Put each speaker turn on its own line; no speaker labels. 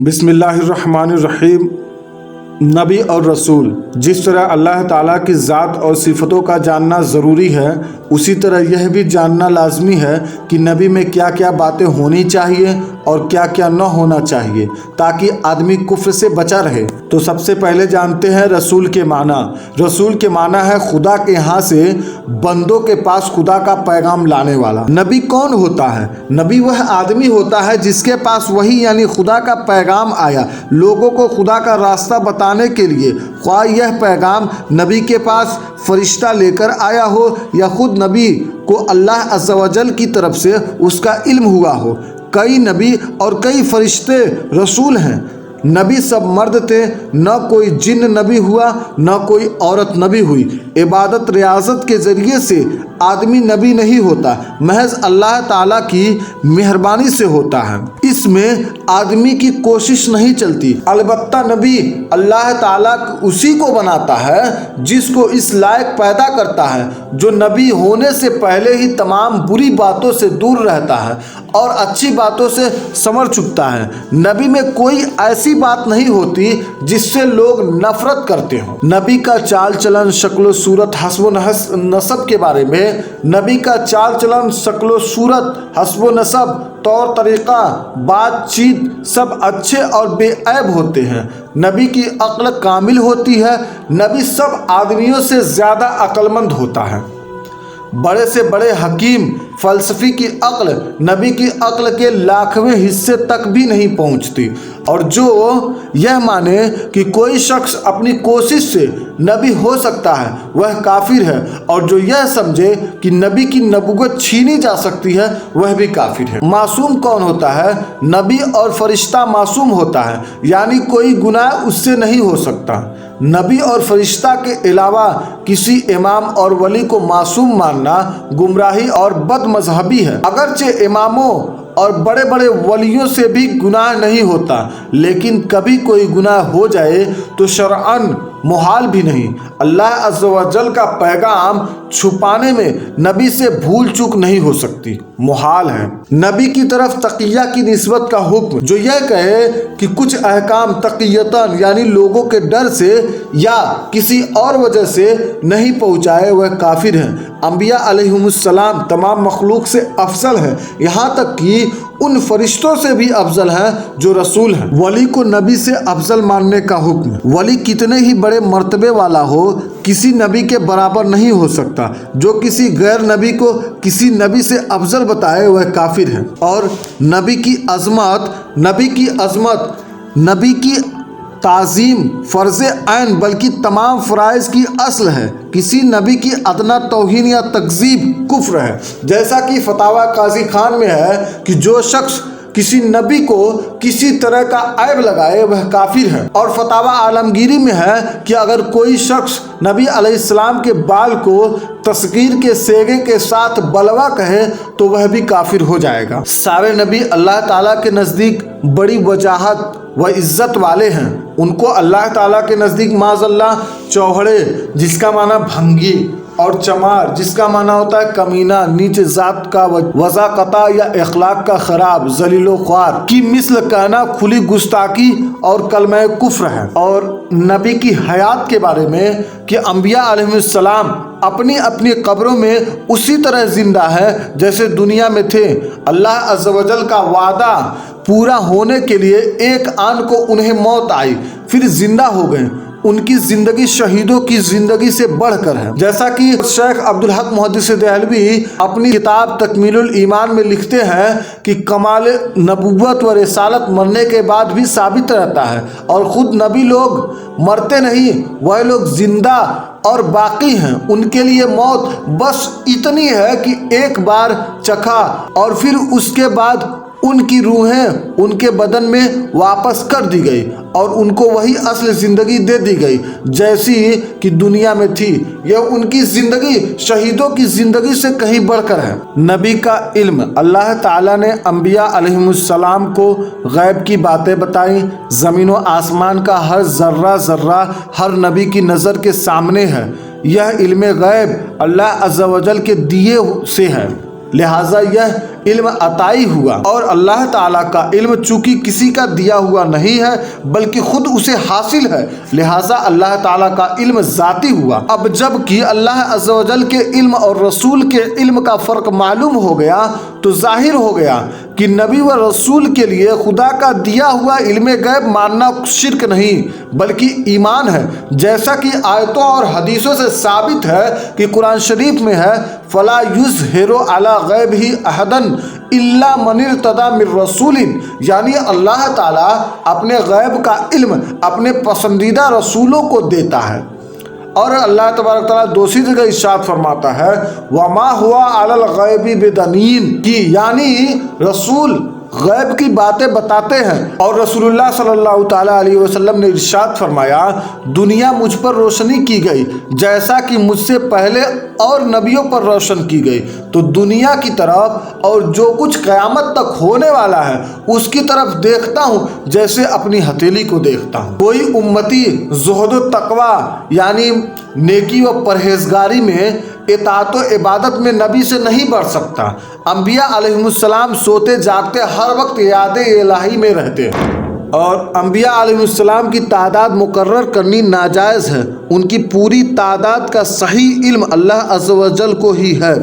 बिस्मिल्लाहिर्रहमानिर्रहीम। नबी और रसूल, जिस तरह अल्लाह ताला की ज़ात और सिफ़तों का जानना ज़रूरी है, उसी तरह यह भी जानना लाजमी है कि नबी में क्या क्या बातें होनी चाहिए और क्या क्या न होना चाहिए, ताकि आदमी कुफ्र से बचा रहे। तो सबसे पहले जानते हैं रसूल के माना। रसूल के माना है खुदा के यहाँ से बंदों के पास खुदा का पैगाम लाने वाला। नबी कौन होता है? नबी वह आदमी होता है जिसके पास वही यानी खुदा का पैगाम आया, लोगों को खुदा का रास्ता बताने के लिए। ख्वाह यह पैगाम नबी के पास फरिश्ता लेकर आया हो या खुद नबी को अल्लाह अज़्ज़ व जल की तरफ से उसका इल्म हुआ हो। कई नबी और कई फरिश्ते रसूल हैं। नबी सब मर्द थे, न कोई जिन नबी हुआ न कोई औरत नबी हुई। इबादत रियाजत के ज़रिए से आदमी नबी नहीं होता, महज अल्लाह ताला की मेहरबानी से होता है। इसमें आदमी की कोशिश नहीं चलती। अलबत्ता नबी अल्लाह ताला उसी को बनाता है जिसको इस लायक पैदा करता है, जो नबी होने से पहले ही तमाम बुरी बातों से दूर रहता है और अच्छी बातों से समर चुकता है। नबी में कोई ऐसी बात नहीं होती जिससे लोग नफरत करते हों। नबी का चाल चलन, शक्ल सूरत, हस्ब नसब के बारे में, नबी का चाल चलन, शक्ल सूरत, हस्ब नसब, तौर तरीक़ा, बातचीत सब अच्छे और बेऐब होते हैं। नबी की अक्ल कामिल होती है। नबी सब आदमियों से ज़्यादा अक्लमंद होता है। बड़े से बड़े हकीम फ़लसफ़ी की अक्ल नबी की अक्ल के लाखवें हिस्से तक भी नहीं पहुंचती। और जो यह माने कि कोई शख्स अपनी कोशिश से नबी हो सकता है, वह काफिर है। और जो यह समझे कि नबी की नबूवत छीनी जा सकती है, वह भी काफिर है। मासूम कौन होता है? नबी और फरिश्ता मासूम होता है, यानी कोई गुनाह उससे नहीं हो सकता। नबी और फरिश्ता के अलावा किसी इमाम और वली को मासूम मानना गुमराही और बदमज़हबी है। अगरचे इमामों और बड़े बड़े वलियों से भी गुनाह नहीं होता, लेकिन कभी कोई गुनाह हो जाए तो शरअन मुहाल भी नहीं। अल्लाह अज़्ज़ व जल का पैगाम छुपाने में नबी से भूल चूक नहीं हो सकती, मुहाल है। नबी की तरफ तकिया की निस्बत का हुक्म, जो यह कहे कि कुछ अहकाम तकियतन यानी लोगों के डर से या किसी और वजह से नहीं पहुँचाए, वह काफिर है। अंबिया अलैहिमुस्सलाम तमाम मखलूक से अफजल है, यहाँ तक कि उन फरिश्तों से भी अफजल हैं जो रसूल हैं। वली को नबी से अफजल मानने का हुक्म। वली कितने ही बड़े मर्तबे वाला हो, किसी नबी के बराबर नहीं हो सकता। जो किसी गैर नबी को किसी नबी से अफजल बताए, वह काफिर है। और नबी की अज़मत, नबी की ताज़ीम फ़र्ज़ ऐन बल्कि तमाम फ़राइज़ की असल है। किसी नबी की अदना तौहीन या तकज़ीब कुफ्र है। जैसा कि फतावा काजी खान में है कि जो शख्स किसी नबी को किसी तरह का ऐब लगाए, वह काफिर है। और फतावा आलमगीरी में है कि अगर कोई शख्स नबी अलैहिस्सलाम के बाल को तस्गीर के सेगे के साथ बलवा कहे, तो वह भी काफिर हो जाएगा। सारे नबी अल्लाह ताला के नज़दीक बड़ी वजाहत व इज़्ज़त वाले हैं। उनको अल्लाह ताला के नज़दीक माज़अल्लाह चौहड़े, जिसका माना भंगी, और चमार, जिसका माना होता है कमीना, नीचे ज़ात का वज़ाक़ता या अखलाक का ख़राब, ज़लीलो ख्वार की मिसल कहना खुली गुस्ताखी और कलमा कुफ्र है। और नबी की हयात के बारे में कि अंबिया अलैहिस्सलाम अपनी अपनी कब्रों में उसी तरह ज़िंदा है जैसे दुनिया में थे। अल्लाह अज़्ज़ व जल का वादा पूरा होने के लिए एक आन को उन्हें मौत आई, फिर जिंदा हो गए। उनकी ज़िंदगी शहीदों की ज़िंदगी से बढ़कर है। जैसा कि शेख अब्दुल हक मुहद्दिस देहलवी अपनी किताब तकमीलुल ईमान में लिखते हैं कि कमाल नबूवत व रिसालत मरने के बाद भी साबित रहता है, और ख़ुद नबी लोग मरते नहीं, वह लोग ज़िंदा और बाकी हैं। उनके लिए मौत बस इतनी है कि एक बार चखा और फिर उसके बाद उनकी रूहें उनके बदन में वापस कर दी गई और उनको वही असल ज़िंदगी दे दी गई जैसी कि दुनिया में थी। यह उनकी ज़िंदगी शहीदों की ज़िंदगी से कहीं बढ़कर है। नबी का इल्म, अल्लाह ताला ने अंबिया अलैहिमुस्सलाम को गैब की बातें बताई। ज़मीन व आसमान का हर ज़र्रा ज़र्रा हर नबी की नज़र के सामने है। यह इल्म गैब अल्लाह अज़्ज़ व जल के दिए से है, लिहाजा यह علم عطائی ہوا، اور اللہ تعالیٰ کا علم چونکہ کسی کا دیا ہوا نہیں ہے بلکہ خود اسے حاصل ہے، لہٰذا اللہ تعالیٰ کا علم ذاتی ہوا۔ اب جب کہ اللہ عز و جل کے علم اور رسول کے علم کا فرق معلوم ہو گیا تو ظاہر ہو گیا کہ نبی و رسول کے لیے خدا کا دیا ہوا علم غیب ماننا شرک نہیں بلکہ ایمان ہے، جیسا کہ آیتوں اور حدیثوں سے ثابت ہے کہ قرآن شریف میں ہے فَلَا يُظْهِرُ عَلَى غَيْبِهِ أَحَدًا إِلَّا مَنِ ارْتَضَىٰ مِن رَّسُولٍ، یعنی اللہ تعالیٰ اپنے غیب کا علم اپنے پسندیدہ رسولوں کو دیتا ہے۔ اور اللہ تبارک تعالیٰ دوسری جگہ ارشاد فرماتا ہے وَمَا هُوَ عَلَى الْغَيْبِ بِضَنِينٍ، کہ یعنی رسول غیب کی باتیں بتاتے ہیں، اور رسول اللہ صلی اللہ تعالیٰ علیہ وسلم نے ارشاد فرمایا دنیا مجھ پر روشنی کی گئی جیسا کہ مجھ سے پہلے اور نبیوں پر روشن کی گئی، تو دنیا کی طرف اور جو کچھ قیامت تک ہونے والا ہے اس کی طرف دیکھتا ہوں جیسے اپنی ہتھیلی کو دیکھتا ہوں۔ کوئی امتی زہد و تقوی یعنی نیکی و پرہیزگاری میں، اطاعت و عبادت میں نبی سے نہیں بڑھ سکتا۔ انبیاء علیہ السلام سوتے جاگتے ہر وقت یاد الہی میں رہتے ہیں، اور انبیاء علیہ السلام کی تعداد مقرر کرنی ناجائز ہے، ان کی پوری تعداد کا صحیح علم اللہ عز و جل کو ہی ہے۔